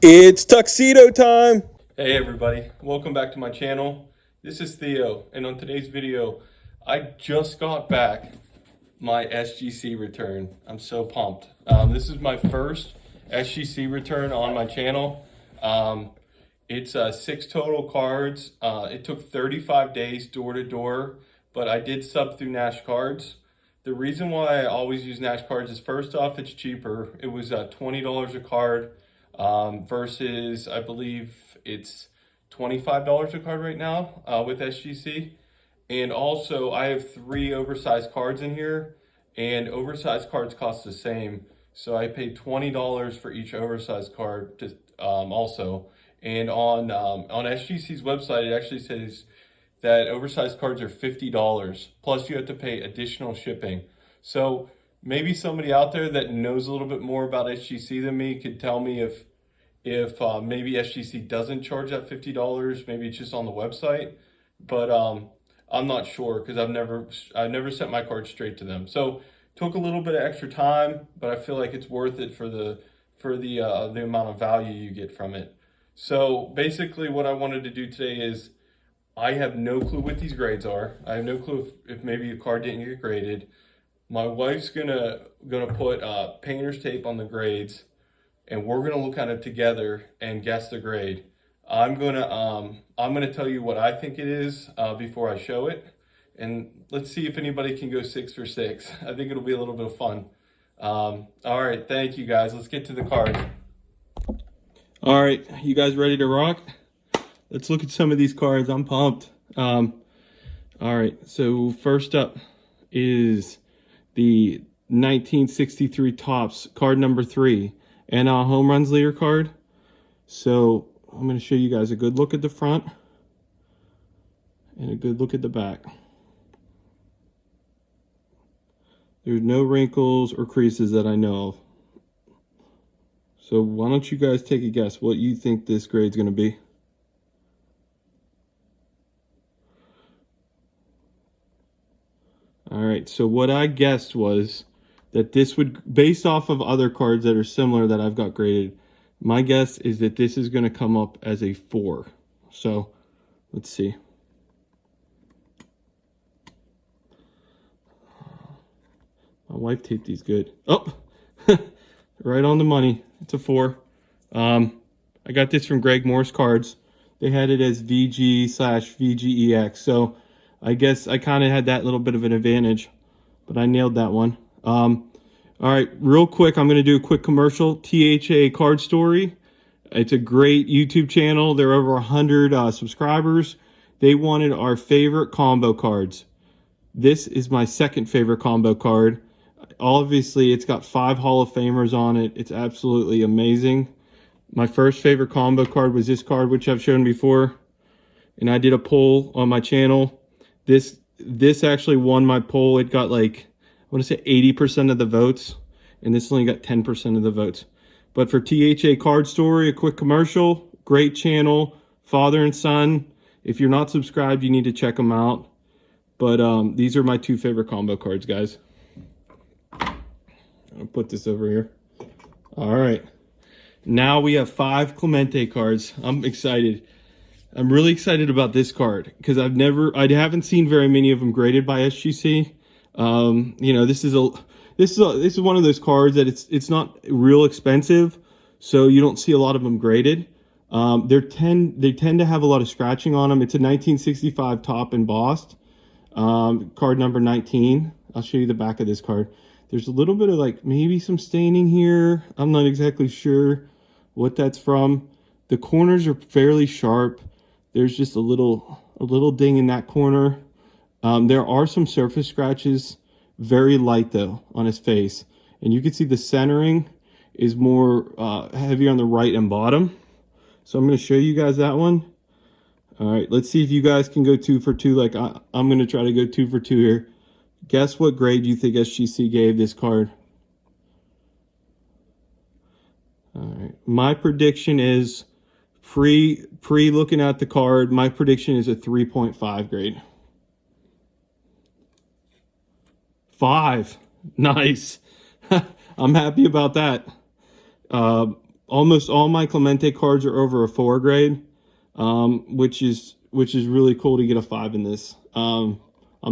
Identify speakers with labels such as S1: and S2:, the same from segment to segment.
S1: It's tuxedo time!
S2: Hey everybody, welcome back to my channel. This is Theo, and on today's video, I just got back my SGC return. I'm so pumped. This is my first SGC return on my channel. It's 6 total cards. It took 35 days door to door, but I did sub through Nash Cards. The reason why I always use Nash Cards is first off, it's cheaper. It was $20 a card versus I believe it's $25 a card right now with SGC. And also, I have 3 oversized cards in here, and oversized cards cost the same. So I paid $20 for each oversized card also. And on SGC's website, it actually says that oversized cards are $50. Plus, you have to pay additional shipping. So maybe somebody out there that knows a little bit more about SGC than me could tell me if maybe SGC doesn't charge that $50. Maybe it's just on the website, but I'm not sure because I've never sent my card straight to them. So took a little bit of extra time, but I feel like it's worth it for the amount of value you get from it. So basically, what I wanted to do today is I have no clue what these grades are. I have no clue if maybe a card didn't get graded. My wife's gonna put painter's tape on the grades, and we're gonna look at it together and guess the grade. I'm gonna tell you what I think it is before I show it, and let's see if anybody can go 6 for 6. I think it'll be a little bit of fun. All right, thank you guys. Let's get to the cards. All right, you guys ready to rock? Let's look at some of these cards. I'm pumped. All right, so first up is the 1963 Topps card number 3 and a home runs leader card. So I'm going to show you guys a good look at the front and a good look at the back. There's no wrinkles or creases that I know of. So why don't you guys take a guess what you think this grade's going to be? All right, so what I guessed was that this would, based off of other cards that are similar that I've got graded, my guess is that this is going to come up as a 4. So let's see. My wife taped these good. Oh, right on the money. It's a 4. I got this from Greg Morse Cards. They had it as VG/VGEX. So I guess I kind of had that little bit of an advantage, but I nailed that one. All right, real quick, I'm going to do a quick commercial. THA Card Story. It's a great YouTube channel. They're over 100 subscribers. They wanted our favorite combo cards. This is my second favorite combo card. Obviously, it's got 5 Hall of Famers on it. It's absolutely amazing. My first favorite combo card was this card, which I've shown before. And I did a poll on my channel. This actually won my poll. It got like, I want to say 80% of the votes. And this only got 10% of the votes. But for THA Card Story, a quick commercial. Great channel. Father and son. If you're not subscribed, you need to check them out. But these are my 2 favorite combo cards, guys. I'll put this over here. All right. Now we have 5 Clemente cards. I'm excited. I'm really excited about this card because I haven't seen very many of them graded by SGC. You know, this is one of those cards that it's not real expensive, so you don't see a lot of them graded. They tend to have a lot of scratching on them. It's a 1965 top embossed. Card number 19. I'll show you the back of this card. There's a little bit of like maybe some staining here. I'm not exactly sure what that's from. The corners are fairly sharp. There's just a little ding in that corner. There are some surface scratches, very light though on his face. And you can see the centering is more heavier on the right and bottom. So I'm going to show you guys that one. All right, let's see if you guys can go 2 for 2 like I'm going to try to go 2 for 2 here. Guess what grade you think SGC gave this card? All right, my prediction is pre looking at the card, my prediction is a 3.5 grade. 5. Nice. I'm happy about that.
S1: almost all my Clemente cards are over a 4 grade, which is really cool to get a 5 in this. I'm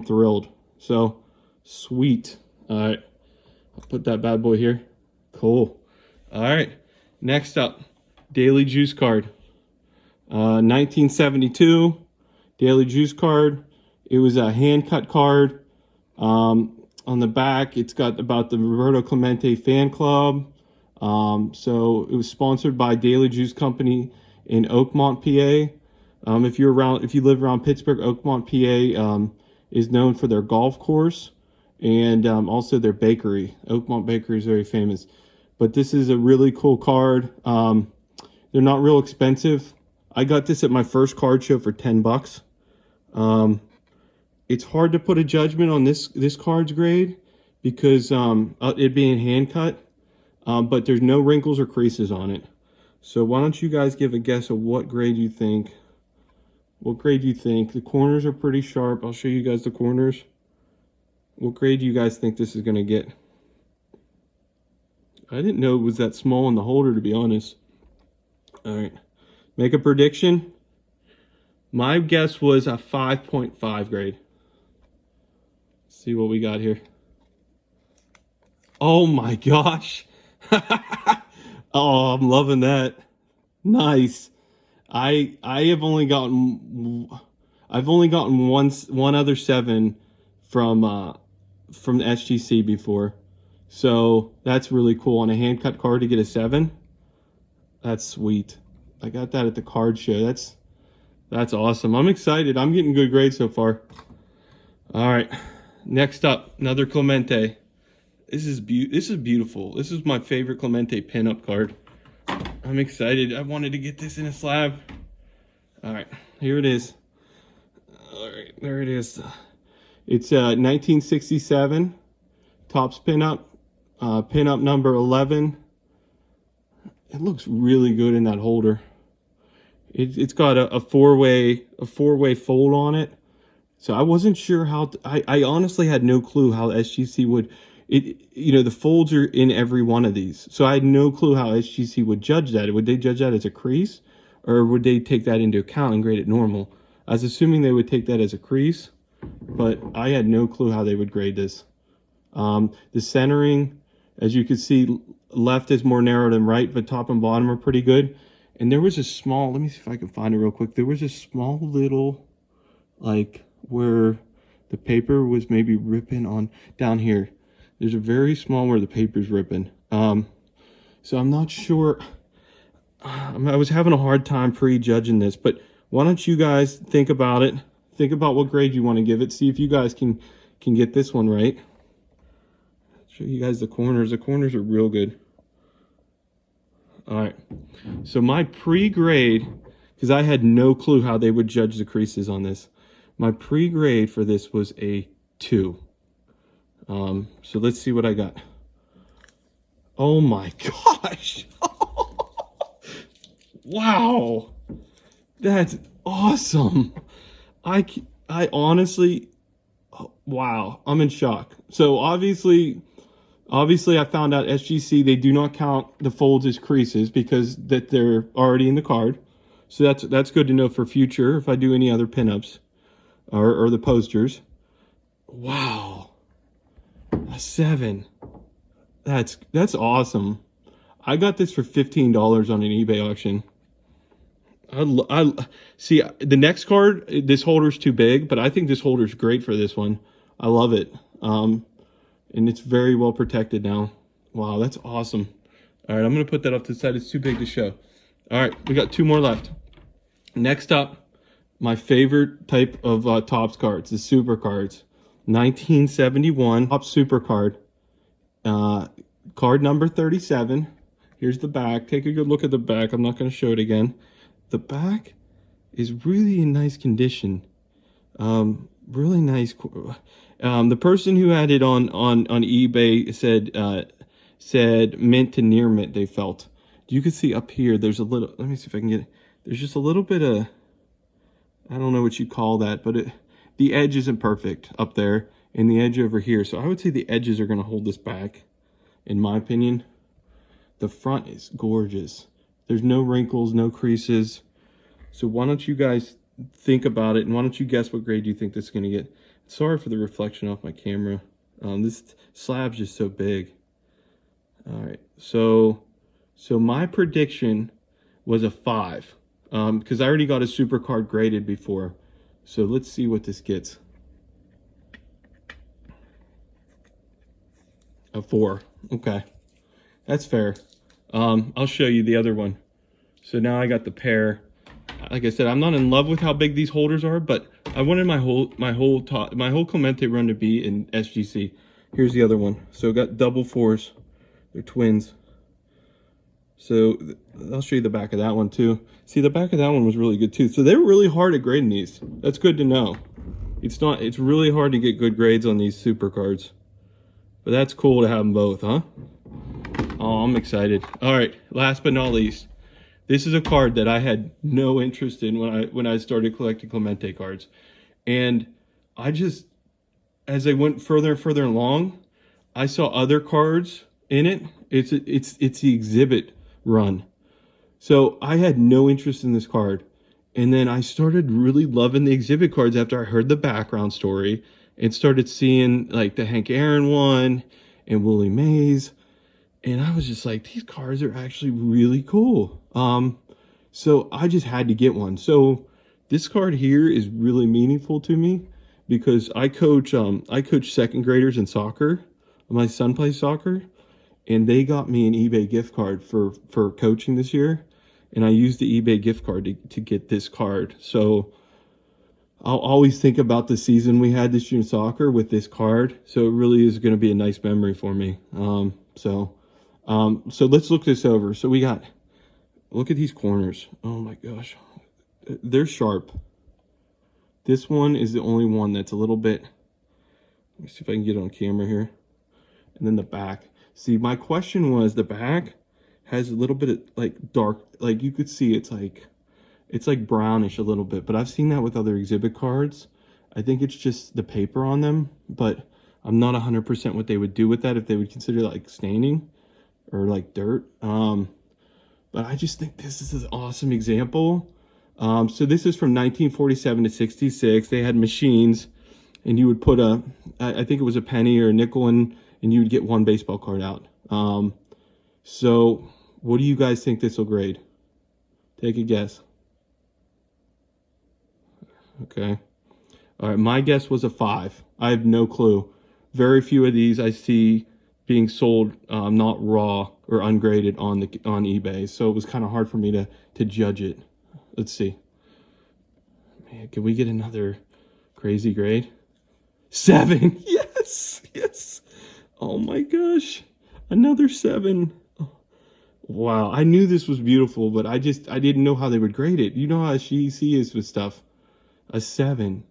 S1: thrilled. So sweet. All right, I'll put that bad boy here. Cool. All right, next up, Daily Juice card. 1972 Daily Juice card. It was a hand cut card. On the back, it's got about the Roberto Clemente fan club. So it was sponsored by Daily Juice Company in Oakmont, PA. If you live around Pittsburgh, Oakmont, PA, is known for their golf course and also their bakery. Oakmont Bakery is very famous. But this is a really cool card. They're not real expensive. I got this at my first card show for $10. It's hard to put a judgment on this card's grade because it being hand cut, but there's no wrinkles or creases on it. So why don't you guys give a guess of what grade you think? What grade do you think? The corners are pretty sharp. I'll show you guys the corners. What grade do you guys think this is going to get? I didn't know it was that small in the holder, to be honest. All right. Make a prediction. My guess was a 5.5 grade. Let's see what we got here. Oh my gosh. Oh, I'm loving that. Nice. I've only gotten one other 7 from the SGC before. So that's really cool. On a hand cut card to get a 7. That's sweet. I got that at the card show. That's awesome. I'm excited. I'm getting good grades so far. All right. Next up, another Clemente. This is beautiful. This is my favorite Clemente pinup card. I'm excited. I wanted to get this in a slab. All right, here it is. All right, there it is. It's 1967 Topps pinup, pinup number 11. It looks really good in that holder. It's got a four-way fold on it. So I wasn't sure how I honestly had no clue how SGC would the folds are in every one of these. So I had no clue how SGC would judge that. Would they judge that as a crease, or would they take that into account and grade it normal? I was assuming they would take that as a crease, but I had no clue how they would grade this. The centering, as you can see, left is more narrow than right, but top and bottom are pretty good. And there was a small, let me see if I can find it real quick. There was a small little, like, where the paper was maybe ripping on down here. There's a very small where the paper's ripping. So I'm not sure. I was having a hard time prejudging this, but why don't you guys think about it? Think about what grade you want to give it. See if you guys can get this one right. Show you guys the corners. The corners are real good. All right. So my pre-grade, because I had no clue how they would judge the creases on this. My pre-grade for this was a 2. So let's see what I got. Oh my gosh. Wow. That's awesome. I honestly, wow, I'm in shock. So obviously I found out SGC, they do not count the folds as creases because that they're already in the card. So that's good to know for future if I do any other pinups or the posters. Wow. A 7. That's awesome. I got this for $15 on an eBay auction. I see the next card. This holder's too big, but I think this holder's great for this one. I love it. And it's very well protected now. Wow, that's awesome. All right, I'm gonna put that off to the side. It's too big to show. All right, we got 2 more left. Next up, my favorite type of Topps cards, the super cards. 1971 Topps super card. Card number 37. Here's the back. Take a good look at the back. I'm not going to show it again. The back is really in nice condition. Really nice. The person who had it on eBay said mint to near mint they felt. You can see up here there's a little, let me see if I can get it. There's just a little bit of, I don't know what you call that, but the edge isn't perfect up there and the edge over here. So I would say the edges are going to hold this back, in my opinion. The front is gorgeous. There's no wrinkles, no creases. So why don't you guys think about it, and why don't you guess what grade you think this is going to get? Sorry for the reflection off my camera. This slab's just so big. All right, so my prediction was a 5, because I already got a super card graded before. So let's see what this gets. A 4. Okay, that's fair. I'll show you the other one. So now I got the pair. Like I said, I'm not in love with how big these holders are, but I wanted my whole Clemente run to be in SGC. Here's the other one. So got double 4s. They're twins. So I'll show you the back of that one too. See, the back of that one was really good too. So they're really hard at grading these. That's good to know. It's really hard to get good grades on these super cards. But that's cool to have them both, huh? Oh, I'm excited. All right, last but not least. This is a card that I had no interest in when I started collecting Clemente cards. And I just, as I went further and further along, I saw other cards in it. It's the exhibit run. So I had no interest in this card. And then I started really loving the exhibit cards after I heard the background story and started seeing like the Hank Aaron one and Willie Mays. And I was just like, these cards are actually really cool. So I just had to get one. So this card here is really meaningful to me because I coach second graders in soccer. My son plays soccer, and they got me an eBay gift card for coaching this year. And I used the eBay gift card to get this card. So I'll always think about the season we had this year in soccer with this card. So it really is going to be a nice memory for me. So let's look this over. So look at these corners. Oh my gosh. They're sharp. This one is the only one that's a little bit, let me see if I can get it on camera here. And then the back. See, my question was the back has a little bit of like dark, like you could see it's like brownish a little bit, but I've seen that with other exhibit cards. I think it's just the paper on them, but I'm not 100% what they would do with that, if they would consider like staining or like dirt. But I just think this is an awesome example. So this is from 1947 to 66. They had machines, and you would put I think it was a penny or a nickel in, and you would get one baseball card out. So what do you guys think this will grade? Take a guess. Okay. All right, my guess was a 5. I have no clue. Very few of these I see being sold not raw or ungraded on eBay, so it was kind of hard for me to judge it. Let's see. Man, can we get another crazy grade? 7. Yes, yes. Oh my gosh, another 7. Oh, wow, I knew this was beautiful, but I didn't know how they would grade it. You know how SGC is with stuff. A 7,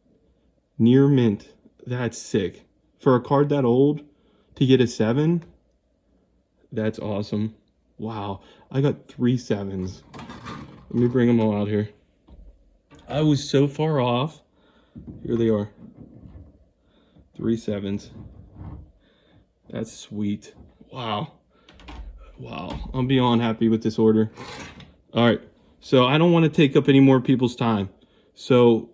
S1: near mint. That's sick. For a card that old, to get a 7, that's awesome. Wow, I got 3 7s. Let me bring them all out here. I was so far off. Here they are. 3 7s. That's sweet. Wow. Wow, I'm beyond happy with this order. All right, so I don't want to take up any more people's time. So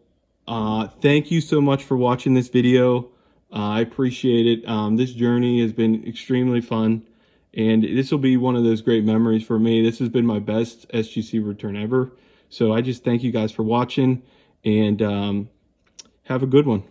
S1: thank you so much for watching this video. I appreciate it. This journey has been extremely fun, and this will be one of those great memories for me. This has been my best SGC return ever. So I just thank you guys for watching, and have a good one.